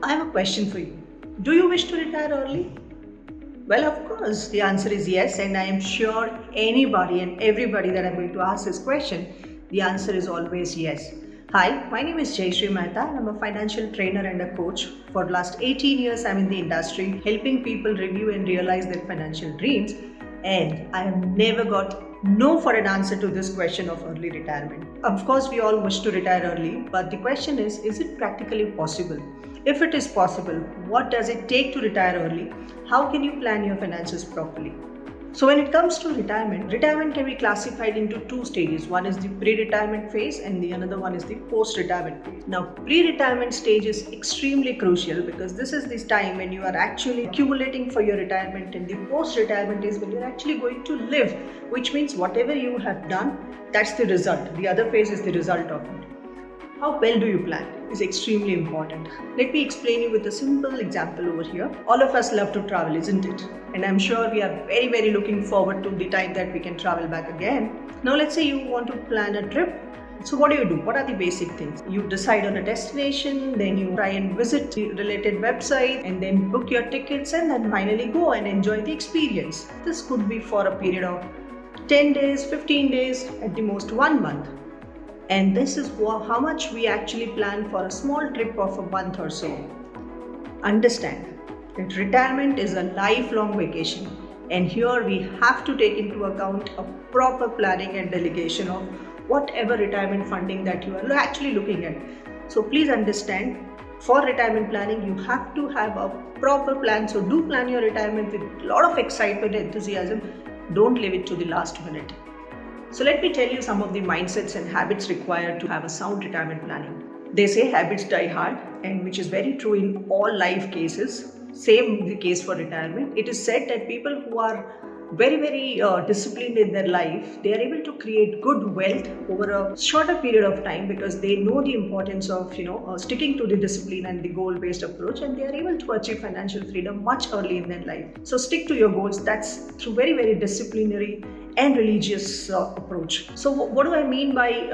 I have a question for you. Do you wish to retire early? Well, of course, the answer is yes, and I am sure anybody and everybody that I'm going to ask this question, the answer is always yes. Hi, my name is Jayshree Mehta, and I'm a financial trainer and a coach. For the last 18 years, I'm in the industry helping people review and realize their financial dreams, and I have never got no for an answer to this question of early retirement. Of course, we all wish to retire early, but the question is it practically possible? If it is possible, what does it take to retire early? How can you plan your finances properly? So when it comes to retirement can be classified into two stages. One is the pre-retirement phase and the another one is the post-retirement phase. Now, pre-retirement stage is extremely crucial because this is this time when you are actually accumulating for your retirement, and the post-retirement is when you're actually going to live, which means whatever you have done, that's the result. The other phase is the result of it. How well do you plan is extremely important. Let me explain you with a simple example over here. All of us love to travel, isn't it? And I'm sure we are very looking forward to the time that we can travel back again. Now let's say you want to plan a trip. So what do? What are the basic things? You decide on a destination, then you try and visit the related website and then book your tickets and then finally go and enjoy the experience. This could be for a period of 10 days, 15 days, at the most 1 month. And this is how much we actually plan for a small trip of a month or so. Understand that retirement is a lifelong vacation, and here we have to take into account a proper planning and delegation of whatever retirement funding that you are actually looking at. So please understand, for retirement planning, you have to have a proper plan. So do plan your retirement with a lot of excitement and enthusiasm. Don't leave it to the last minute. So let me tell you some of the mindsets and habits required to have a sound retirement planning. They say habits die hard, and which is very true in all life cases. Same the case for retirement. It is said that people who are very disciplined in their life, they are able to create good wealth over a shorter period of time because they know the importance of sticking to the discipline and the goal-based approach, and they are able to achieve financial freedom much early in their life. So stick to your goals. That's through very disciplinary and religious approach. So what do I mean by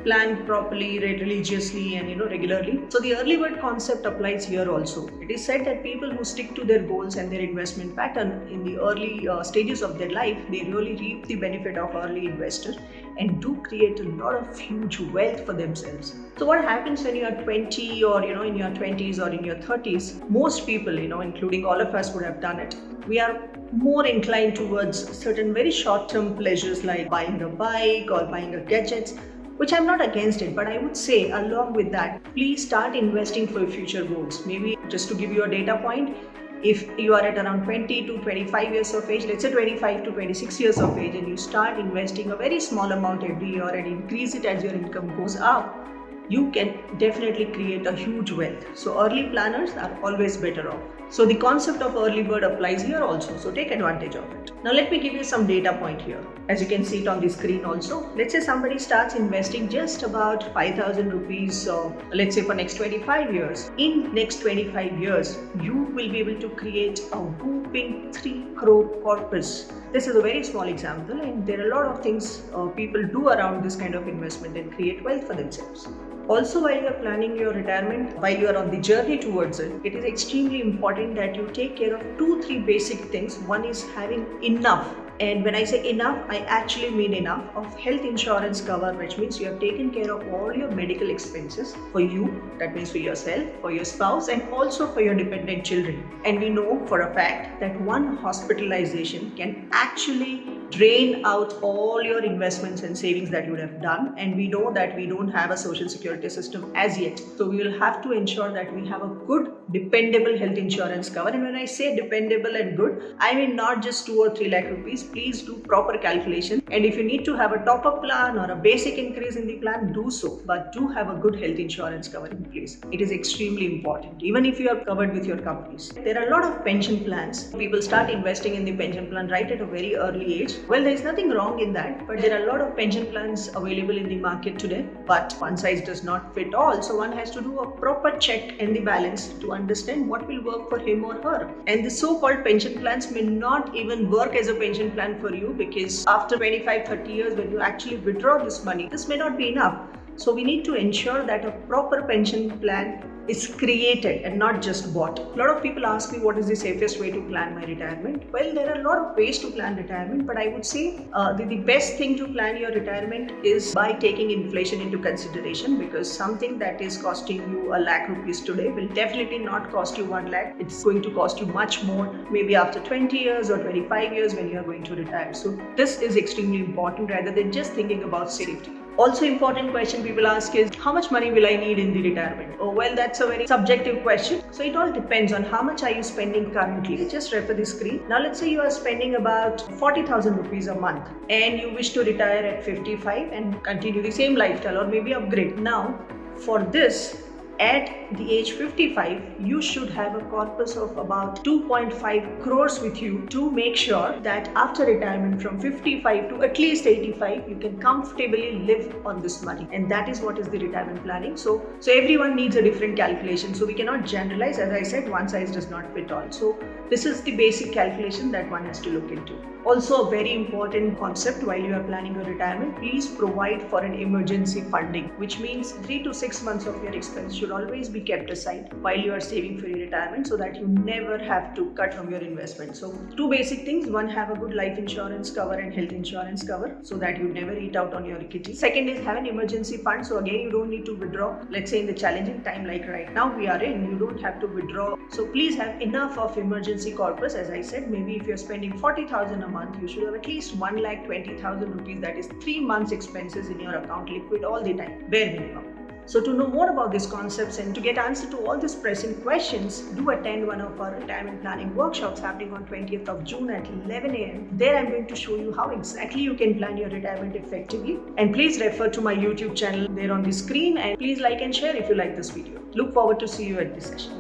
plan properly, religiously, and regularly? So the early bird concept applies here also. It is said that people who stick to their goals and their investment pattern in the early stages of their life, they really reap the benefit of early investors and do create a lot of huge wealth for themselves. So what happens when you are 20 or in your 20s or in your 30s? Most people, including all of us, would have done it. We are more inclined towards certain very short-term pleasures like buying a bike or buying a gadgets, which I'm not against it, but I would say along with that, please start investing for your future goals. Maybe just to give you a data point, if you are at around 20 to 25 years of age, let's say 25 to 26 years of age, and you start investing a very small amount every year and increase it as your income goes up, you can definitely create a huge wealth. So early planners are always better off. So the concept of early bird applies here also. So take advantage of it. Now let me give you some data point here. As you can see it on the screen also. Let's say somebody starts investing just about 5,000 rupees, let's say for next 25 years. In next 25 years, you will be able to create a whooping 3 crore corpus. This is a very small example, and there are a lot of things people do around this kind of investment and create wealth for themselves. Also, while you are planning your retirement, while you are on the journey towards it, it is extremely important that you take care of 2-3 basic things. One is having enough. And when I say enough, I actually mean enough of health insurance cover, which means you have taken care of all your medical expenses for you, that means for yourself, for your spouse, and also for your dependent children. And we know for a fact that one hospitalization can actually drain out all your investments and savings that you would have done. And we know that we don't have a social security system as yet. So we will have to ensure that we have a good, dependable health insurance cover. And when I say dependable and good, I mean not just 2 or 3 lakh rupees. Please do proper calculation. And if you need to have a top-up plan or a basic increase in the plan, do so. But do have a good health insurance cover in place. It is extremely important, even if you are covered with your companies. There are a lot of pension plans. People start investing in the pension plan right at a very early age. Well, there is nothing wrong in that, but there are a lot of pension plans available in the market today. But one size does not fit all. So one has to do a proper check and the balance to understand what will work for him or her. And the so-called pension plans may not even work as a pension plan for you, because after 25-30 years when you actually withdraw this money, this may not be enough. So we need to ensure that a proper pension plan is created and not just bought. A lot of people ask me what is the safest way to plan my retirement. Well, there are a lot of ways to plan retirement, but I would say the best thing to plan your retirement is by taking inflation into consideration, because something that is costing you a lakh rupees today will definitely not cost you 1 lakh. It's going to cost you much more maybe after 20 years or 25 years when you are going to retire. So this is extremely important rather than just thinking about safety. Also important question people ask is, how much money will I need in the retirement? Oh, well, that's a very subjective question. So it all depends on how much are you spending currently. Just refer the screen. Now let's say you are spending about 40,000 rupees a month and you wish to retire at 55 and continue the same lifestyle or maybe upgrade. Now for this, at the age 55, you should have a corpus of about 2.5 crores with you to make sure that after retirement from 55 to at least 85, you can comfortably live on this money. And that is what is the retirement planning. So everyone needs a different calculation. So we cannot generalize. As I said, one size does not fit all. So this is the basic calculation that one has to look into. Also, a very important concept while you are planning your retirement, please provide for an emergency funding, which means 3 to 6 months of your expense should always be kept aside while you are saving for your retirement, so that you never have to cut from your investment. So two basic things: one, have a good life insurance cover and health insurance cover so that you never eat out on your kitty. Second is have an emergency fund. So again, you don't need to withdraw. Let's say in the challenging time like right now we are in, you don't have to withdraw. So please have enough of emergency corpus. As I said, maybe if you're spending 40,000 a month, you should have at least 1,20,000 rupees, that is 3 months expenses in your account liquid all the time, bare minimum. So to know more about these concepts and to get answer to all these pressing questions, do attend one of our retirement planning workshops happening on 20th of June at 11 a.m. There I'm going to show you how exactly you can plan your retirement effectively. And please refer to my YouTube channel there on the screen, and please like and share if you like this video. Look forward to see you at this session.